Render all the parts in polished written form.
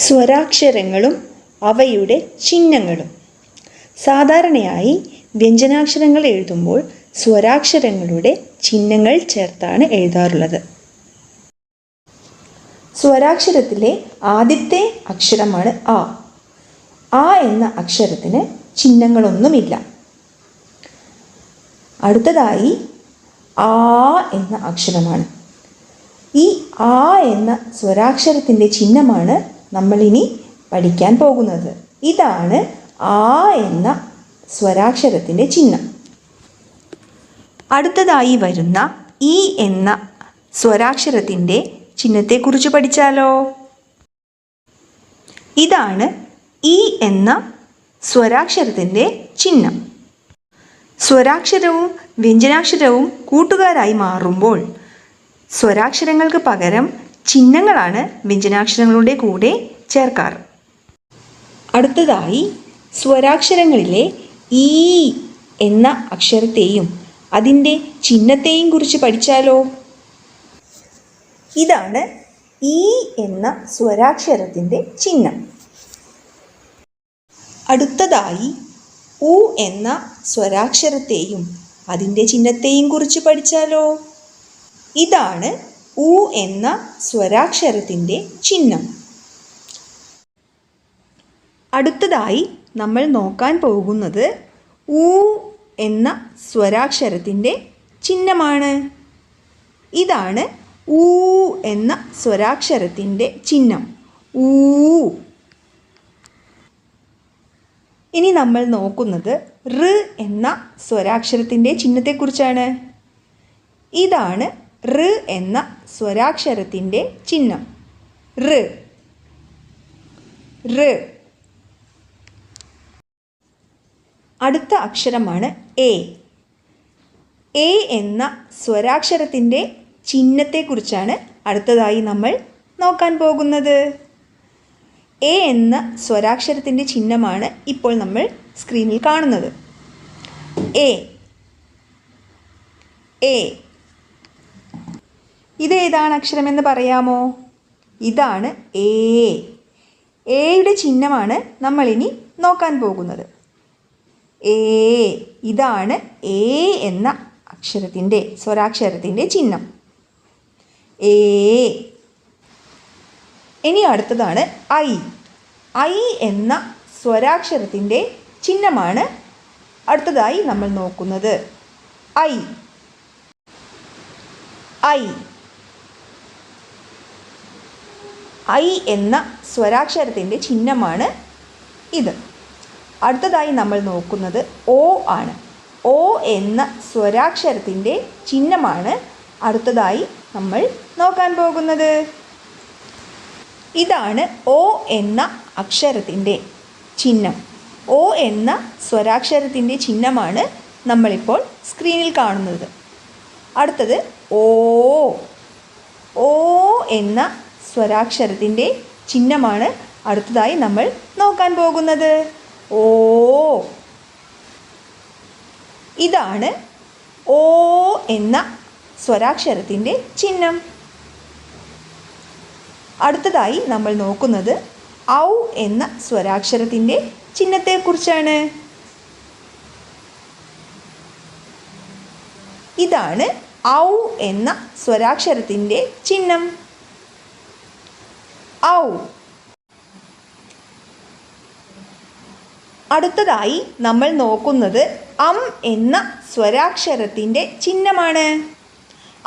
സ്വരാക്ഷരങ്ങളും അവയുടെ ചിഹ്നങ്ങളും. സാധാരണയായി വ്യഞ്ജനാക്ഷരങ്ങൾ എഴുതുമ്പോൾ സ്വരാക്ഷരങ്ങളുടെ ചിഹ്നങ്ങൾ ചേർത്താണ് എഴുതാറുള്ളത്. സ്വരാക്ഷരത്തിലെ ആദ്യത്തെ അക്ഷരമാണ് ആ. ആ എന്ന അക്ഷരത്തിന് ചിഹ്നങ്ങളൊന്നുമില്ല. അടുത്തതായി ആ എന്ന അക്ഷരമാണ്. ഈ ആ എന്ന സ്വരാക്ഷരത്തിൻ്റെ ചിഹ്നമാണ് നമ്മളിനി പഠിക്കാൻ പോകുന്നത്. ഇതാണ് ആ എന്ന സ്വരാക്ഷരത്തിൻ്റെ ചിഹ്നം. അടുത്തതായി വരുന്ന ഈ എന്ന സ്വരാക്ഷരത്തിൻ്റെ ചിഹ്നത്തെക്കുറിച്ച് പഠിച്ചാലോ? ഇതാണ് ഈ എന്ന സ്വരാക്ഷരത്തിൻ്റെ ചിഹ്നം. സ്വരാക്ഷരവും വ്യഞ്ജനാക്ഷരവും കൂട്ടുകാരായി മാറുമ്പോൾ സ്വരാക്ഷരങ്ങൾക്ക് പകരം ചിഹ്നങ്ങളാണ് വ്യഞ്ജനാക്ഷരങ്ങളുടെ കൂടെ ചേർക്കാറ്. അടുത്തതായി സ്വരാക്ഷരങ്ങളിലെ ഈ എന്ന അക്ഷരത്തെയും അതിൻ്റെ ചിഹ്നത്തെയും കുറിച്ച് പഠിച്ചാലോ? ഇതാണ് ഈ എന്ന സ്വരാക്ഷരത്തിൻ്റെ ചിഹ്നം. അടുത്തതായി ഉ എന്ന സ്വരാക്ഷരത്തെയും അതിൻ്റെ ചിഹ്നത്തെയും കുറിച്ച് പഠിച്ചാലോ? ഇതാണ് ഉ എന്ന സ്വരാക്ഷരത്തിൻ്റെ ചിഹ്നം. അടുത്തതായി നമ്മൾ നോക്കാൻ പോകുന്നത് ഉ എന്ന സ്വരാക്ഷരത്തിൻ്റെ ചിഹ്നമാണ്. ഇതാണ് ഊ എന്ന സ്വരാക്ഷരത്തിൻ്റെ ചിഹ്നം. ഊ. ഇനി നമ്മൾ നോക്കുന്നത് ഋ എന്ന സ്വരാക്ഷരത്തിൻ്റെ ചിഹ്നത്തെക്കുറിച്ചാണ്. ഇതാണ് ഋ എന്ന സ്വരാക്ഷരത്തിൻ്റെ ചിഹ്നം. ഋ. ഋ. അടുത്ത അക്ഷരമാണ് എ. എ എന്ന സ്വരാക്ഷരത്തിൻ്റെ ചിഹ്നത്തെക്കുറിച്ചാണ് അടുത്തതായി നമ്മൾ നോക്കാൻ പോകുന്നത്. എ എന്ന സ്വരാക്ഷരത്തിൻ്റെ ചിഹ്നമാണ് ഇപ്പോൾ നമ്മൾ സ്ക്രീനിൽ കാണുന്നത്. എ. എ. ഇതേതാണ് അക്ഷരമെന്ന് പറയാമോ? ഇതാണ് എ. എയുടെ ചിഹ്നമാണ് നമ്മളിനി നോക്കാൻ പോകുന്നത്. എ. ഇതാണ് എ എന്ന അക്ഷരത്തിൻ്റെ സ്വരാക്ഷരത്തിൻ്റെ ചിഹ്നം. എ. ഇനി അടുത്തതാണ് ഐ. ഐ എന്ന സ്വരാക്ഷരത്തിൻ്റെ ചിഹ്നമാണ് അടുത്തതായി നമ്മൾ നോക്കുന്നത്. ഐ. ഐ. ഐ എന്ന സ്വരാക്ഷരത്തിൻ്റെ ചിഹ്നമാണ് ഇത്. അടുത്തതായി നമ്മൾ നോക്കുന്നത് ഓ ആണ്. ഓ എന്ന സ്വരാക്ഷരത്തിൻ്റെ ചിഹ്നമാണ് അടുത്തതായി നമ്മൾ നോക്കാൻ പോകുന്നത്. ഇതാണ് ഓ എന്ന അക്ഷരത്തിൻ്റെ ചിഹ്നം. ഓ എന്ന സ്വരാക്ഷരത്തിൻ്റെ ചിഹ്നമാണ് നമ്മളിപ്പോൾ സ്ക്രീനിൽ കാണുന്നത്. അടുത്തത് ഓ. ഓ എന്ന സ്വരാക്ഷരത്തിൻ്റെ ചിഹ്നമാണ് അടുത്തതായി നമ്മൾ നോക്കാൻ പോകുന്നത്. ഓ. ഇതാണ് ഓ എന്ന സ്വരാക്ഷരത്തിൻ്റെ ചിഹ്നം. അടുത്തതായി നമ്മൾ നോക്കുന്നത് ഔ എന്ന സ്വരാക്ഷരത്തിൻ്റെ ചിഹ്നത്തെക്കുറിച്ചാണ്. ഇതാണ് ഔ എന്ന സ്വരാക്ഷരത്തിൻ്റെ ചിഹ്നം. ഔ. അടുത്തതായി നമ്മൾ നോക്കുന്നത് അം എന്ന സ്വരാക്ഷരത്തിൻ്റെ ചിഹ്നമാണ്.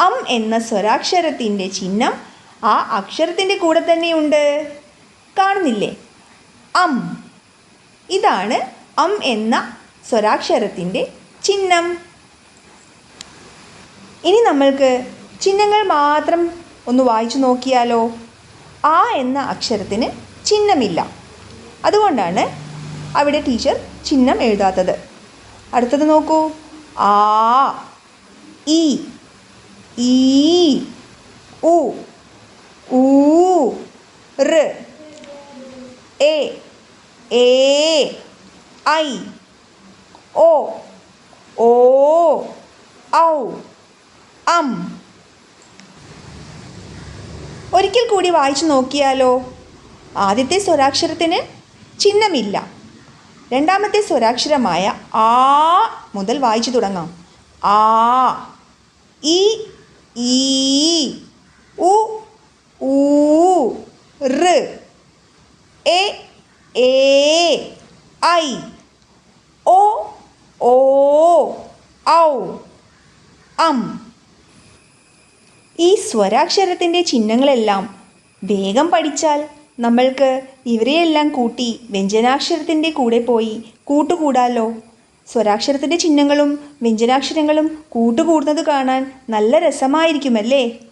അം എന്ന സ്വരാക്ഷരത്തിൻ്റെ ചിഹ്നം ആ അക്ഷരത്തിൻ്റെ കൂടെ തന്നെയുണ്ട്. കാണുന്നില്ലേ? അം. ഇതാണ് അം എന്ന സ്വരാക്ഷരത്തിൻ്റെ ചിഹ്നം. ഇനി നമ്മൾക്ക് ചിഹ്നങ്ങൾ മാത്രം ഒന്ന് വായിച്ചു നോക്കിയാലോ? ആ എന്ന അക്ഷരത്തിന് ചിഹ്നമില്ല. അതുകൊണ്ടാണ് അവിടെ ടീച്ചർ ചിഹ്നം എഴുതാത്തത്. അടുത്തത് നോക്കൂ. ആ, ഇ, ഈ, ഉ, ഊ, ഋ, എ, ഐ, ഓ, ഔ, അം. ഒരിക്കൽ കൂടി വായിച്ചു നോക്കിയാലോ? ആദ്യത്തെ സ്വരാക്ഷരത്തിന് ചിഹ്നമില്ല. രണ്ടാമത്തെ സ്വരാക്ഷരമായ ആ മുതൽ വായിച്ചു തുടങ്ങാം. ആ, ഇ, ഈ, ഉ, ഊ, ഋ, എ, ഏ, ഐ, ഓ, ഓ, ഔ, അം. ഈ സ്വരാക്ഷരത്തിൻ്റെ ചിഹ്നങ്ങളെല്ലാം വേഗം പഠിച്ചാൽ നമ്മൾക്ക് ഇവരെയെല്ലാം കൂട്ടി വ്യഞ്ജനാക്ഷരത്തിൻ്റെ കൂടെ പോയി കൂട്ടുകൂടാലോ. സ്വരാക്ഷരത്തിൻ്റെ ചിഹ്നങ്ങളും വ്യഞ്ജനാക്ഷരങ്ങളും കൂട്ടുകൂടുന്നത് കാണാൻ നല്ല രസമായിരിക്കുമല്ലേ?